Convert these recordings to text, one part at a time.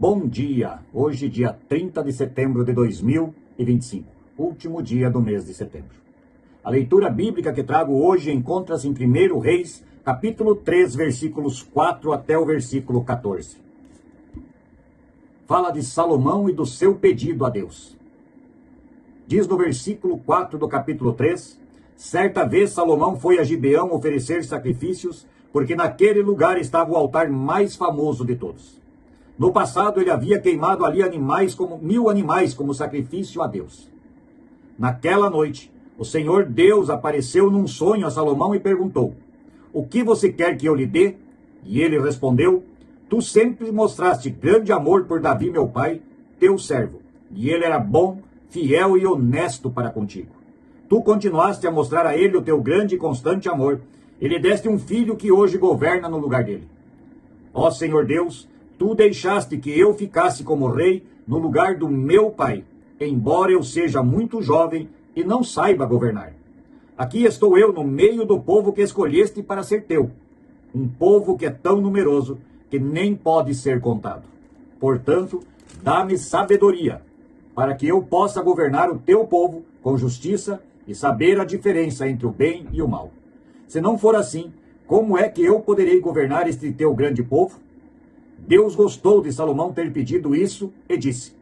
Bom dia! Hoje, dia 30 de setembro de 2025, último dia do mês de setembro. A leitura bíblica que trago hoje encontra-se em 1 Reis, capítulo 3, versículos 4 até o versículo 14. Fala de Salomão e do seu pedido a Deus. Diz no versículo 4 do capítulo 3, certa vez Salomão foi a Gibeão oferecer sacrifícios, porque naquele lugar estava o altar mais famoso de todos. No passado ele havia queimado ali 1.000 animais como sacrifício a Deus. Naquela noite, o Senhor Deus apareceu num sonho a Salomão e perguntou: o que você quer que eu lhe dê? E ele respondeu: tu sempre mostraste grande amor por Davi meu pai, teu servo, e ele era bom, fiel e honesto para contigo. Tu continuaste a mostrar a ele o teu grande e constante amor, e lhe deste um filho que hoje governa no lugar dele. Ó Senhor Deus, tu deixaste que eu ficasse como rei no lugar do meu pai, embora eu seja muito jovem e não saiba governar. Aqui estou eu no meio do povo que escolheste para ser teu, um povo que é tão numeroso que nem pode ser contado. Portanto, dá-me sabedoria, para que eu possa governar o teu povo com justiça e saber a diferença entre o bem e o mal. Se não for assim, como é que eu poderei governar este teu grande povo? Deus gostou de Salomão ter pedido isso e disse: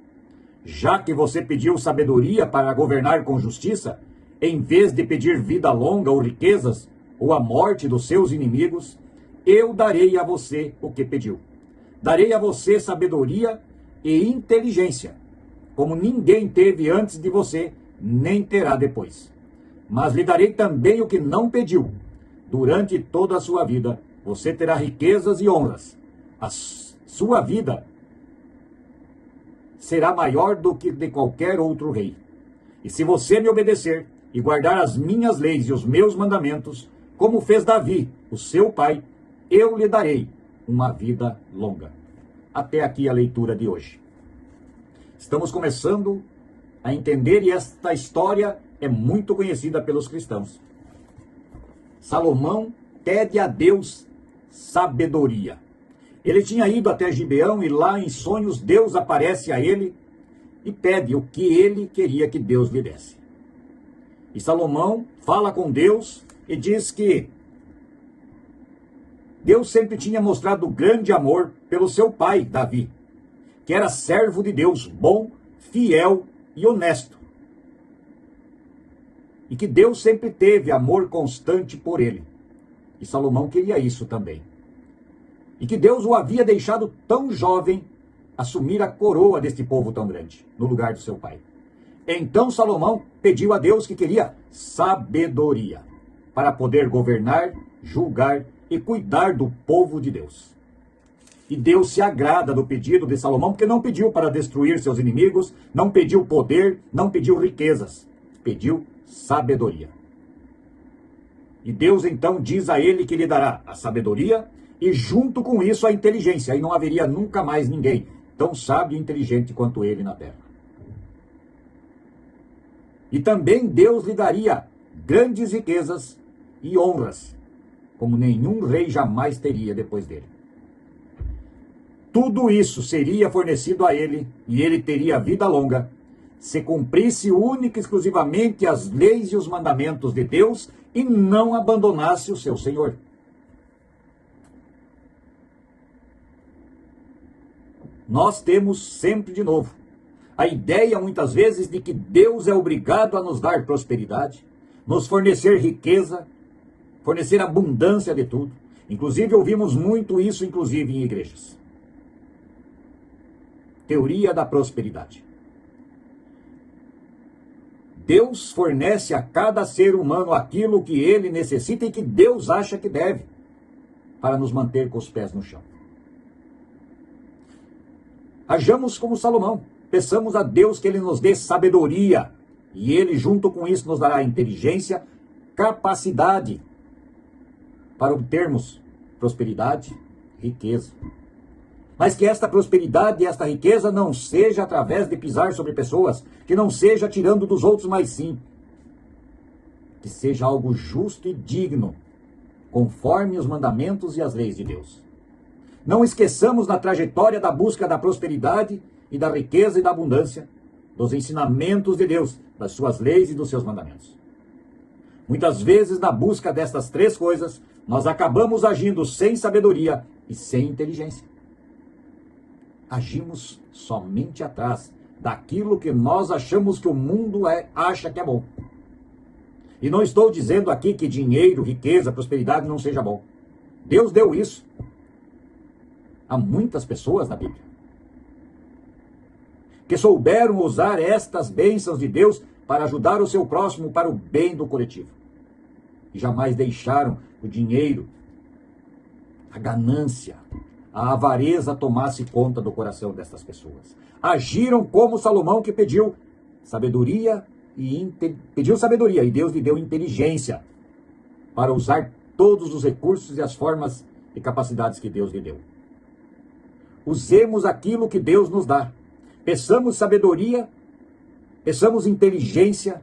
já que você pediu sabedoria para governar com justiça, em vez de pedir vida longa ou riquezas, ou a morte dos seus inimigos, eu darei a você o que pediu. Darei a você sabedoria e inteligência, como ninguém teve antes de você, nem terá depois. Mas lhe darei também o que não pediu. Durante toda a sua vida, você terá riquezas e honras. A sua vida será maior do que de qualquer outro rei. E se você me obedecer e guardar as minhas leis e os meus mandamentos, como fez Davi, o seu pai, eu lhe darei uma vida longa. Até aqui a leitura de hoje. Estamos começando a entender, e esta história é muito conhecida pelos cristãos. Salomão pede a Deus sabedoria. Ele tinha ido até Gibeão e lá em sonhos Deus aparece a ele e pede o que ele queria que Deus lhe desse. E Salomão fala com Deus e diz que Deus sempre tinha mostrado grande amor pelo seu pai, Davi, que era servo de Deus, bom, fiel e honesto. E que Deus sempre teve amor constante por ele. E Salomão queria isso também. E que Deus o havia deixado tão jovem assumir a coroa deste povo tão grande, no lugar do seu pai. Então Salomão pediu a Deus que queria sabedoria, para poder governar, julgar e cuidar do povo de Deus. E Deus se agrada do pedido de Salomão, porque não pediu para destruir seus inimigos, não pediu poder, não pediu riquezas, pediu sabedoria. E Deus então diz a ele que lhe dará a sabedoria e junto com isso a inteligência, e não haveria nunca mais ninguém tão sábio e inteligente quanto ele na terra. E também Deus lhe daria grandes riquezas e honras, como nenhum rei jamais teria depois dele. Tudo isso seria fornecido a ele, e ele teria vida longa, se cumprisse única e exclusivamente as leis e os mandamentos de Deus e não abandonasse o seu Senhor. Nós temos sempre de novo a ideia muitas vezes de que Deus é obrigado a nos dar prosperidade, nos fornecer riqueza, fornecer abundância de tudo. Inclusive ouvimos muito isso, inclusive em igrejas. Teoria da prosperidade. Deus fornece a cada ser humano aquilo que ele necessita e que Deus acha que deve, para nos manter com os pés no chão. Hajamos como Salomão, peçamos a Deus que ele nos dê sabedoria, e ele junto com isso nos dará inteligência, capacidade, para obtermos prosperidade, riqueza. Mas que esta prosperidade e esta riqueza não seja através de pisar sobre pessoas, que não seja tirando dos outros, mas sim que seja algo justo e digno, conforme os mandamentos e as leis de Deus. Não esqueçamos na trajetória da busca da prosperidade e da riqueza e da abundância, dos ensinamentos de Deus, das suas leis e dos seus mandamentos. Muitas vezes, na busca destas três coisas, nós acabamos agindo sem sabedoria e sem inteligência. Agimos somente atrás daquilo que nós achamos que o mundo acha que é bom. E não estou dizendo aqui que dinheiro, riqueza, prosperidade não seja bom. Deus deu isso a muitas pessoas na Bíblia, que souberam usar estas bênçãos de Deus para ajudar o seu próximo para o bem do coletivo. E jamais deixaram o dinheiro, a ganância, a avareza tomasse conta do coração destas pessoas. Agiram como Salomão, que pediu sabedoria e Deus lhe deu inteligência para usar todos os recursos e as formas e capacidades que Deus lhe deu. Usemos aquilo que Deus nos dá. Peçamos sabedoria, peçamos inteligência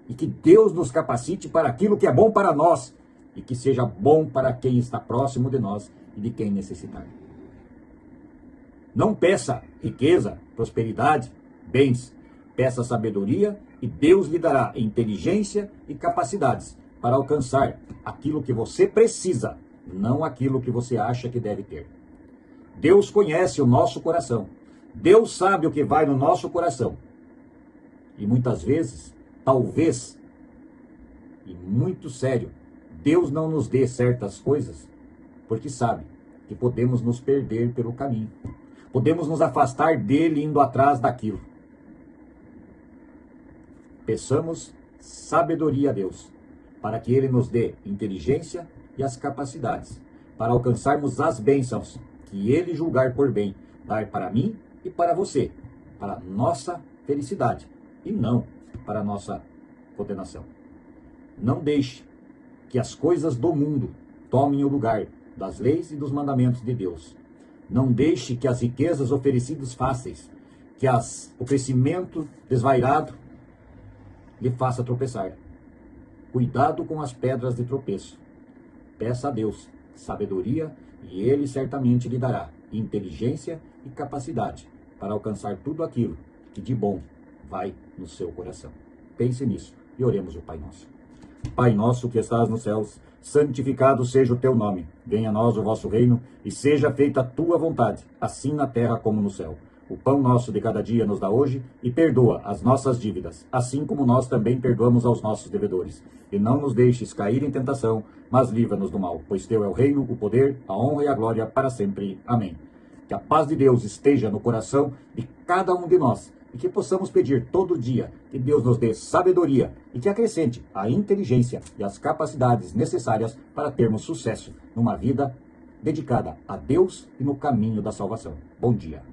e que Deus nos capacite para aquilo que é bom para nós e que seja bom para quem está próximo de nós e de quem necessitar. Não peça riqueza, prosperidade, bens. Peça sabedoria e Deus lhe dará inteligência e capacidades para alcançar aquilo que você precisa, não aquilo que você acha que deve ter. Deus conhece o nosso coração. Deus sabe o que vai no nosso coração. E muitas vezes, talvez, e muito sério, Deus não nos dê certas coisas, porque sabe que podemos nos perder pelo caminho. Podemos nos afastar dele indo atrás daquilo. Peçamos sabedoria a Deus, para que ele nos dê inteligência e as capacidades, para alcançarmos as bênçãos que ele julgar por bem, dar para mim e para você, para nossa felicidade, e não para nossa condenação. Não deixe que as coisas do mundo tomem o lugar das leis e dos mandamentos de Deus. Não deixe que as riquezas oferecidas fáceis, que o crescimento desvairado lhe faça tropeçar. Cuidado com as pedras de tropeço. Peça a Deus sabedoria e ele certamente lhe dará inteligência e capacidade para alcançar tudo aquilo que de bom vai no seu coração. Pense nisso e oremos o Pai Nosso. Pai nosso que estás nos céus, santificado seja o teu nome. Venha a nós o vosso reino e seja feita a tua vontade, assim na terra como no céu. O pão nosso de cada dia nos dá hoje e perdoa as nossas dívidas, assim como nós também perdoamos aos nossos devedores. E não nos deixes cair em tentação, mas livra-nos do mal, pois teu é o reino, o poder, a honra e a glória para sempre. Amém. Que a paz de Deus esteja no coração de cada um de nós e que possamos pedir todo dia que Deus nos dê sabedoria e que acrescente a inteligência e as capacidades necessárias para termos sucesso numa vida dedicada a Deus e no caminho da salvação. Bom dia.